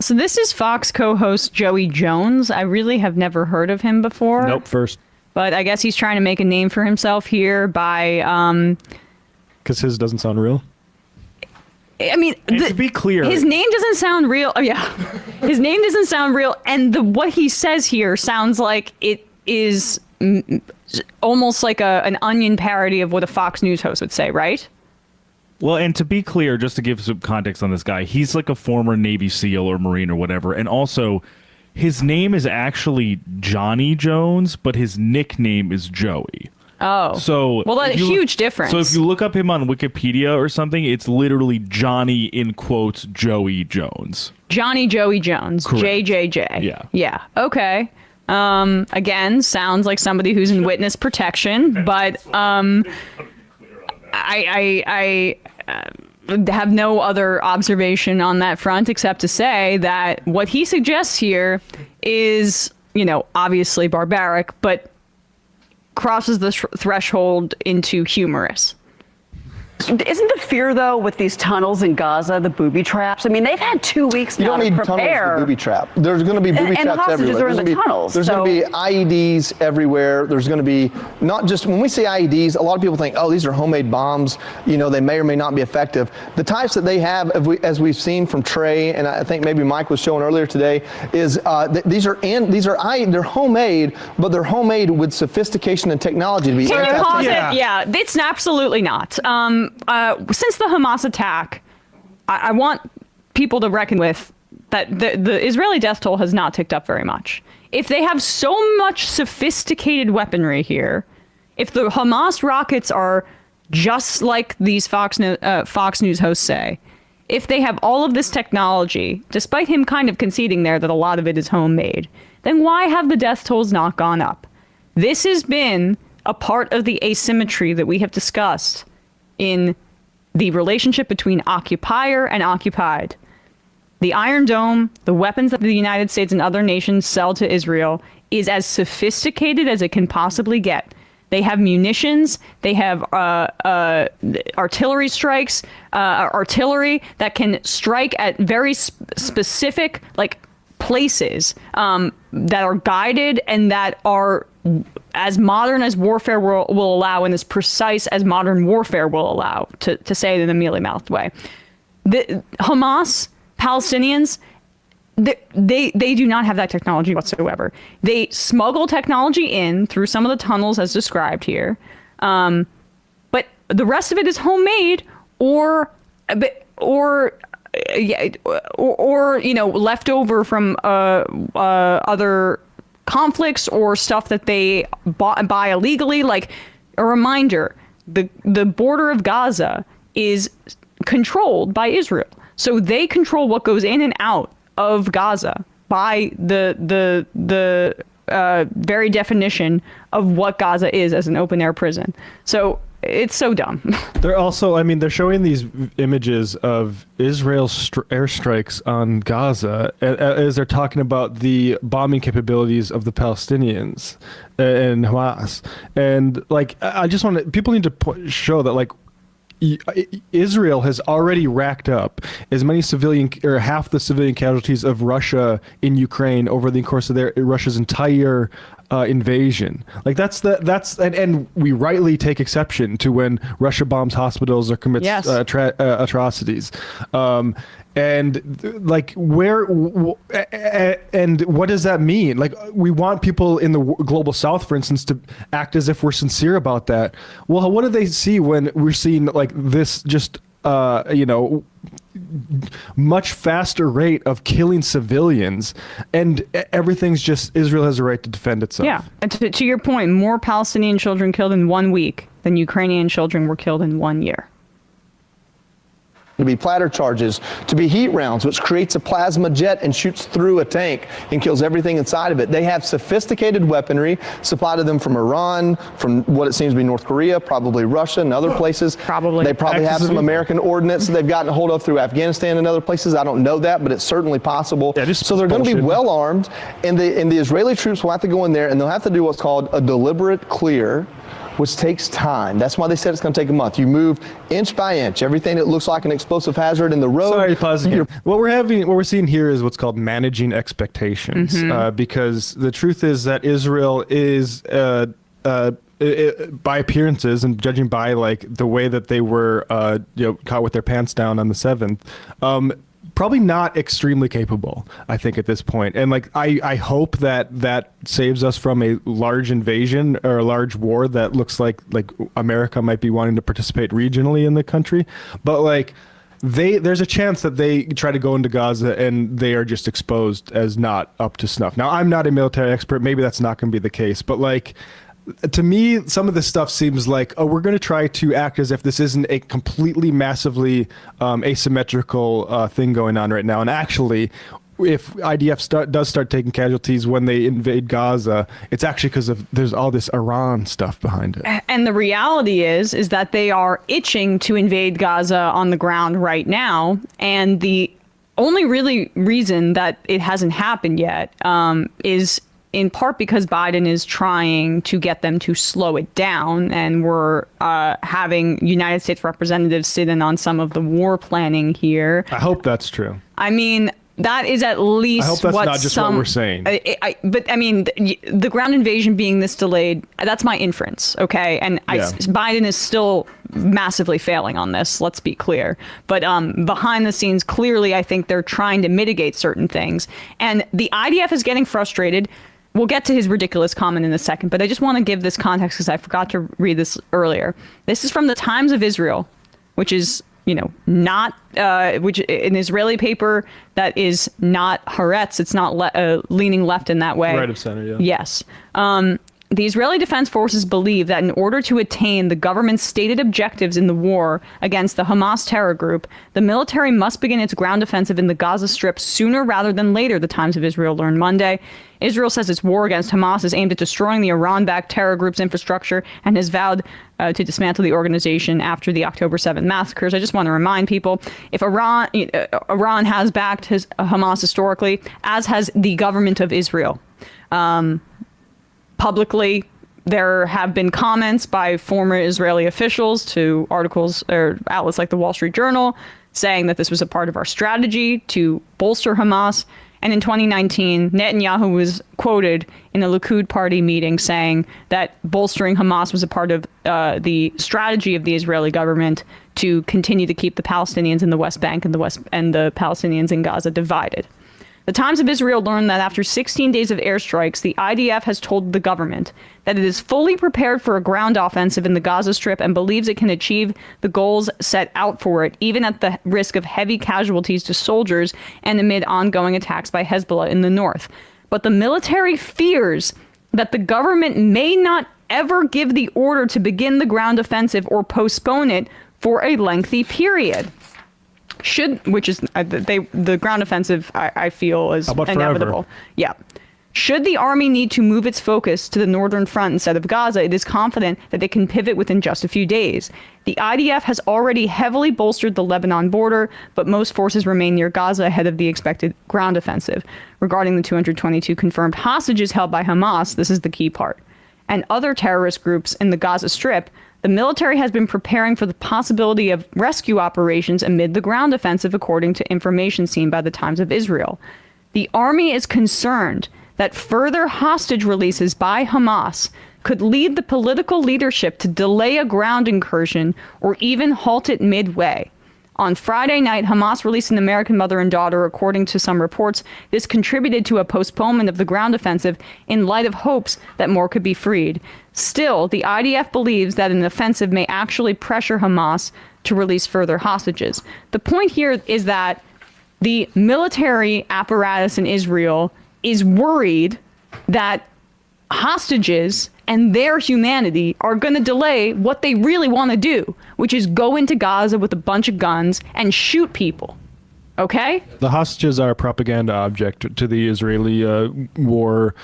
So this is Fox co-host Joey Jones. I really have never heard of him before. Nope, first. But I guess he's trying to make a name for himself here by... Because his doesn't sound real? I mean, to be clear, his name doesn't sound real. Oh yeah, his name doesn't sound real, and what he says here sounds like it is almost like an Onion parody of what a Fox News host would say, right? Well, and to be clear, just to give some context on this guy, he's like a former Navy SEAL or Marine or whatever, and also his name is actually Johnny Jones, but his nickname is Joey. Oh, so well, that's a huge difference. So if you look up him on Wikipedia or something, it's literally Johnny in quotes Joey Jones. Johnny Joey Jones. Correct. JJJ. Yeah. Yeah. Okay. Again, sounds like somebody who's in witness protection, but I have no other observation on that front except to say that what he suggests here is, obviously barbaric, but crosses the threshold into humorous. Isn't the fear, though, with these tunnels in Gaza, the booby traps? I mean, they've had 2 weeks now to prepare. You don't need tunnels to booby trap. There's going to be booby traps everywhere. And hostages are in the tunnels. There's going to be IEDs everywhere. There's going to be, not just, when we say IEDs, a lot of people think, oh, these are homemade bombs. They may or may not be effective. The types that they have, as we've seen from Trey, and I think maybe Mike was showing earlier today, is they're homemade, but they're homemade with sophistication and technology to be. Can you pause it? Yeah, it's absolutely not. Since the Hamas attack, I want people to reckon with that the Israeli death toll has not ticked up very much. If they have so much sophisticated weaponry here, if the Hamas rockets are just like these Fox News hosts say, if they have all of this technology, despite him kind of conceding there that a lot of it is homemade, then why have the death tolls not gone up? This has been a part of the asymmetry that we have discussed in the relationship between occupier and occupied. The Iron Dome, the weapons that the United States and other nations sell to Israel, is as sophisticated as it can possibly get. They have munitions, they have artillery strikes, artillery that can strike at very specific places that are guided and that are as modern as warfare will allow and as precise as modern warfare will allow, to say it in a mealy-mouthed way. The Hamas, Palestinians, they do not have that technology whatsoever. They smuggle technology in through some of the tunnels as described here, but the rest of it is homemade or left over from other conflicts or stuff that they buy illegally. Like a reminder, the border of Gaza is controlled by Israel, so they control what goes in and out of Gaza by the very definition of what Gaza is as an open air prison. So it's so dumb. They're also, they're showing these images of Israel's airstrikes on Gaza as they're talking about the bombing capabilities of the Palestinians and Hamas. And I just want to, people need to show that Israel has already racked up as many half the civilian casualties of Russia in Ukraine over the course of Russia's entire invasion. And we rightly take exception to when Russia bombs hospitals or commits atrocities. And what does that mean? We want people in the global south, for instance, to act as if we're sincere about that. Well, what do they see when we're seeing this just much faster rate of killing civilians, and everything's just Israel has a right to defend itself? Yeah, and to your point, more Palestinian children killed in 1 week than Ukrainian children were killed in 1 year. To be platter charges, to be heat rounds, which creates a plasma jet and shoots through a tank and kills everything inside of it. They have sophisticated weaponry supplied to them from Iran, from what it seems to be North Korea, probably Russia and other places. Probably. They probably have some American ordnance that they've gotten a hold of through Afghanistan and other places. I don't know that, but it's certainly possible. Yeah, so they're going to be well armed, and the Israeli troops will have to go in there and they'll have to do what's called a deliberate clear which takes time. That's why they said it's going to take a month. You move inch by inch. Everything that looks like an explosive hazard in the road. Sorry to pause again. What we're seeing here is what's called managing expectations, because the truth is that Israel is by appearances and judging by like the way that they were caught with their pants down on the 7th, probably not extremely capable, I think, at this point. And like I hope that saves us from a large invasion or a large war that looks like America might be wanting to participate regionally in the country. But like there's a chance that they try to go into Gaza and they are just exposed as not up to snuff. Now, I'm not a military expert. Maybe that's not going to be the case. But like, to me, some of this stuff seems like, oh, we're going to try to act as if this isn't a completely massively asymmetrical thing going on right now. And actually, if IDF does start taking casualties when they invade Gaza, it's actually because there's all this Iran stuff behind it. And the reality is that they are itching to invade Gaza on the ground right now. And the only really reason that it hasn't happened yet is in part because Biden is trying to get them to slow it down, and we're having United States representatives sit in on some of the war planning here. I hope that's true. I mean, that is at least I hope that's not just what we're saying. But I mean, the ground invasion being this delayed, that's my inference, okay? And Biden is still massively failing on this, let's be clear. But behind the scenes, clearly, I think they're trying to mitigate certain things. And the IDF is getting frustrated. We'll get to his ridiculous comment in a second, but I just want to give this context because I forgot to read this earlier. This is from the Times of Israel, which is, not which an Israeli paper that is not Haaretz. It's not leaning left in that way. Right of center, yeah. Yes. The Israeli Defense Forces believe that in order to attain the government's stated objectives in the war against the Hamas terror group, the military must begin its ground offensive in the Gaza Strip sooner rather than later, the Times of Israel learned Monday. Israel says its war against Hamas is aimed at destroying the Iran-backed terror group's infrastructure and has vowed to dismantle the organization after the October 7th massacres. I just want to remind people, if Iran has backed Hamas historically, as has the government of Israel. Publicly, there have been comments by former Israeli officials to articles or outlets like the Wall Street Journal saying that this was a part of our strategy to bolster Hamas. And in 2019, Netanyahu was quoted in a Likud party meeting saying that bolstering Hamas was a part of the strategy of the Israeli government to continue to keep the Palestinians in the West Bank and the Palestinians in Gaza divided. The Times of Israel learned that after 16 days of airstrikes, the IDF has told the government that it is fully prepared for a ground offensive in the Gaza Strip and believes it can achieve the goals set out for it, even at the risk of heavy casualties to soldiers and amid ongoing attacks by Hezbollah in the north. But the military fears that the government may not ever give the order to begin the ground offensive or postpone it for a lengthy period. The ground offensive, I feel, is inevitable. Forever? Yeah. Should the army need to move its focus to the northern front instead of Gaza, it is confident that they can pivot within just a few days. The IDF has already heavily bolstered the Lebanon border, but most forces remain near Gaza ahead of the expected ground offensive. Regarding the 222 confirmed hostages held by Hamas, this is the key part, and other terrorist groups in the Gaza Strip, the military has been preparing for the possibility of rescue operations amid the ground offensive, according to information seen by the Times of Israel. The army is concerned that further hostage releases by Hamas could lead the political leadership to delay a ground incursion or even halt it midway. On Friday night, Hamas released an American mother and daughter, according to some reports. This contributed to a postponement of the ground offensive in light of hopes that more could be freed. Still, the IDF believes that an offensive may actually pressure Hamas to release further hostages. The point here is that the military apparatus in Israel is worried that hostages and their humanity are going to delay what they really want to do, which is go into Gaza with a bunch of guns and shoot people. Okay? The hostages are a propaganda object to the Israeli war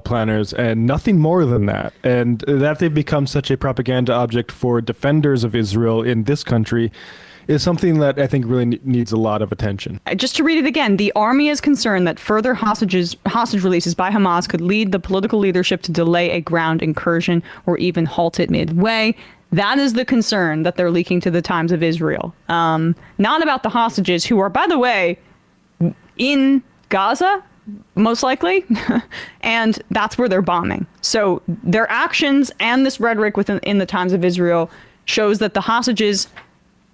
planners, and nothing more than that. And that they've become such a propaganda object for defenders of Israel in this country is something that I think really needs a lot of attention. Just to read it again, the army is concerned that further hostage releases by Hamas could lead the political leadership to delay a ground incursion or even halt it midway. That is the concern that they're leaking to the Times of Israel. Not about the hostages, who are, by the way, in Gaza, most likely, and that's where they're bombing. So their actions and this rhetoric in the Times of Israel shows that the hostages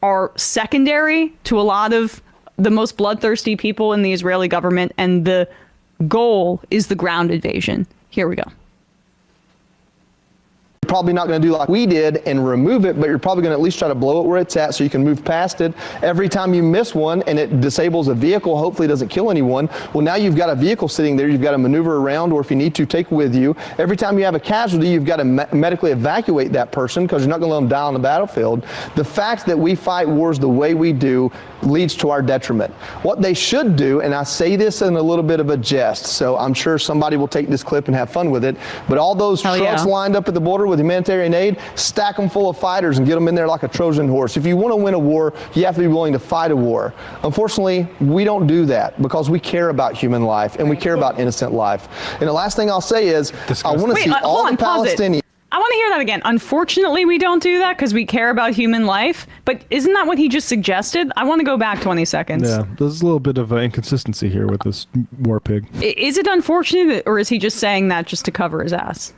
are secondary to a lot of the most bloodthirsty people in the Israeli government, and the goal is the ground invasion. Here we go. Probably not going to do like we did and remove it, but you're probably going to at least try to blow it where it's at so you can move past it. Every time you miss one and it disables a vehicle, hopefully it doesn't kill anyone. Well, now you've got a vehicle sitting there you've got to maneuver around, or if you need to, take with you. Every time you have a casualty, you've got to medically evacuate that person because you're not going to let them die on the battlefield. The fact that we fight wars the way we do leads to our detriment. What they should do, and I say this in a little bit of a jest, so I'm sure somebody will take this clip and have fun with it, but all those trucks lined up at the border with humanitarian aid, stack them full of fighters and get them in there like a Trojan horse. If you want to win a war, you have to be willing to fight a war. Unfortunately, we don't do that because we care about human life and we care about innocent life. And the last thing I'll say is, I want to see all the Palestinians. I want to hear that again. Unfortunately, we don't do that because we care about human life. But isn't that what he just suggested? I want to go back 20 seconds. Yeah, there's a little bit of inconsistency here with this war pig. Is it unfortunate, or is he just saying that just to cover his ass?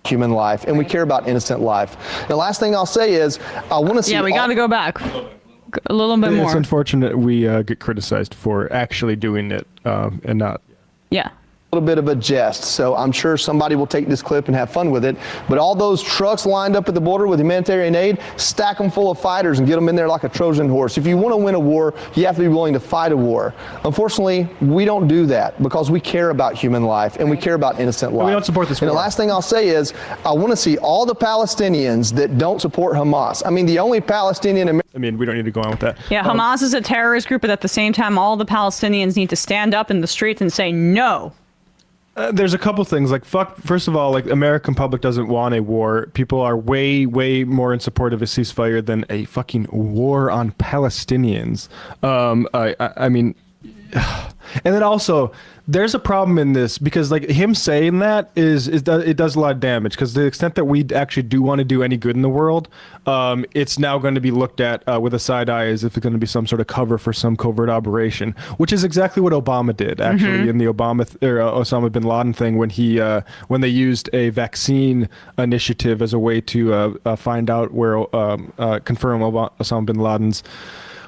Human life, and we care about innocent life. The last thing I'll say is, I want to see. Yeah, we got to go back a little bit more. It's unfortunate we get criticized for actually doing it and not. Yeah. Little bit of a jest, so I'm sure somebody will take this clip and have fun with it, but all those trucks lined up at the border with humanitarian aid, stack them full of fighters and get them in there like a Trojan horse. If you want to win a war, you have to be willing to fight a war. Unfortunately, we don't do that because we care about human life and we care about innocent life. We don't support this war. And the last thing I'll say is, I want to see all the Palestinians that don't support Hamas. I mean, the only Palestinian we don't need to go on with that. Yeah, Hamas is a terrorist group, but at the same time, all the Palestinians need to stand up in the streets and say no. There's a couple things, like, first of all, like, American public doesn't want a war. People are way, way more in support of a ceasefire than a fucking war on Palestinians. I mean, and then also, there's a problem in this because, like, him saying that it does a lot of damage, because to the extent that we actually do want to do any good in the world, it's now going to be looked at with a side eye as if it's going to be some sort of cover for some covert operation, which is exactly what Obama did actually in the Osama bin Laden thing, when they used a vaccine initiative as a way to find out where confirm Osama bin Laden's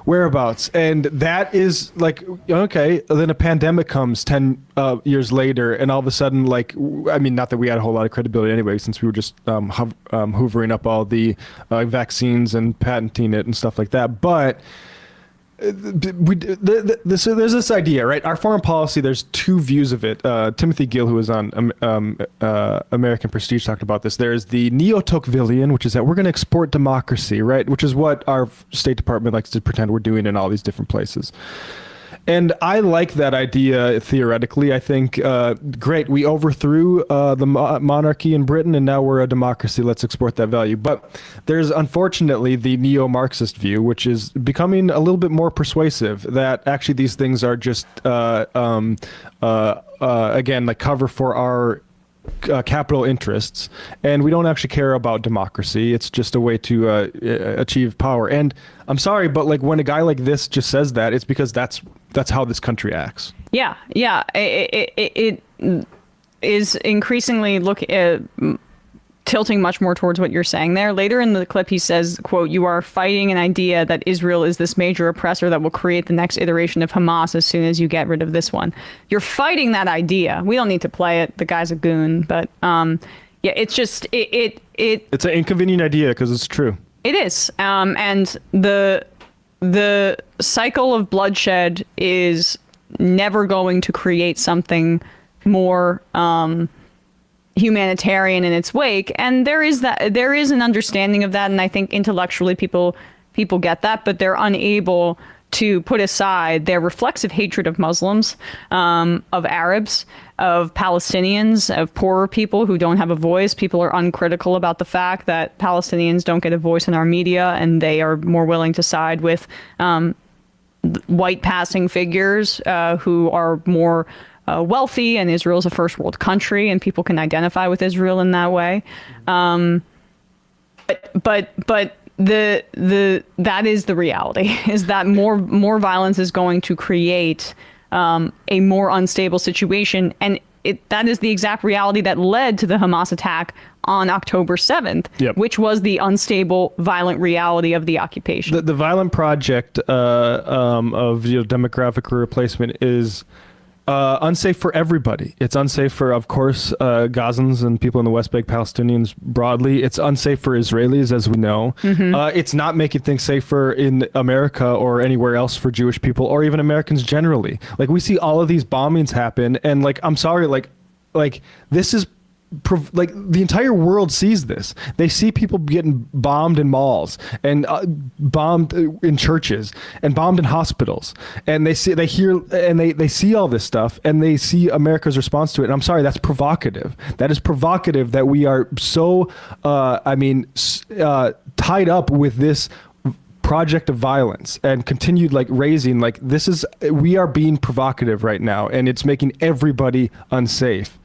whereabouts. And that is like, okay, then a pandemic comes 10 years later, and all of a sudden, like, I mean, not that we had a whole lot of credibility anyway, since we were just hoovering up all the vaccines and patenting it and stuff like that, but there's this idea, right? Our foreign policy, there's two views of it. Timothy Gill, who was on American Prestige, talked about this. There's the neo-Tocquevillian, which is that we're going to export democracy, right? Which is what our State Department likes to pretend we're doing in all these different places. And I like that idea theoretically. I think, great, we overthrew the monarchy in Britain and now we're a democracy. Let's export that value. But there's unfortunately the neo-Marxist view, which is becoming a little bit more persuasive, that actually these things are just, again, like cover for our capital interests, and we don't actually care about democracy. It's just a way to achieve power. And I'm sorry, but like when a guy like this just says that, it's because that's how this country acts. Yeah. It is increasingly tilting much more towards what you're saying there. Later in the clip, he says, quote, "You are fighting an idea that Israel is this major oppressor that will create the next iteration of Hamas as soon as you get rid of this one." You're fighting that idea. We don't need to play it. The guy's a goon. But yeah, it's just, it's an inconvenient idea because it's true. It is. And the cycle of bloodshed is never going to create something more humanitarian in its wake, and there is an understanding of that, and I think intellectually people get that, but they're unable to put aside their reflexive hatred of Muslims, of Arabs, of Palestinians, of poorer people who don't have a voice. People are uncritical about the fact that Palestinians don't get a voice in our media, and they are more willing to side with white passing figures who are more wealthy, and Israel's a first world country, and people can identify with Israel in that way. But that is the reality, is that more violence is going to create a more unstable situation, and that is the exact reality that led to the Hamas attack on October 7th, Yep. which was the unstable, violent reality of the occupation. The violent project of demographic replacement is unsafe for everybody. It's unsafe for, of course, Gazans and people in the West Bank, Palestinians broadly. It's unsafe for Israelis, as we know. It's not making things safer in America or anywhere else for Jewish people, or even Americans generally. Like, we see all of these bombings happen, and like, I'm sorry, like this is like the entire world sees this. They see people getting bombed in malls and bombed in churches and bombed in hospitals, and they see all this stuff, and they see America's response to it. And I'm sorry, that's provocative. That is provocative that we are so tied up with this project of violence and continued raising. We are being provocative right now, and it's making everybody unsafe.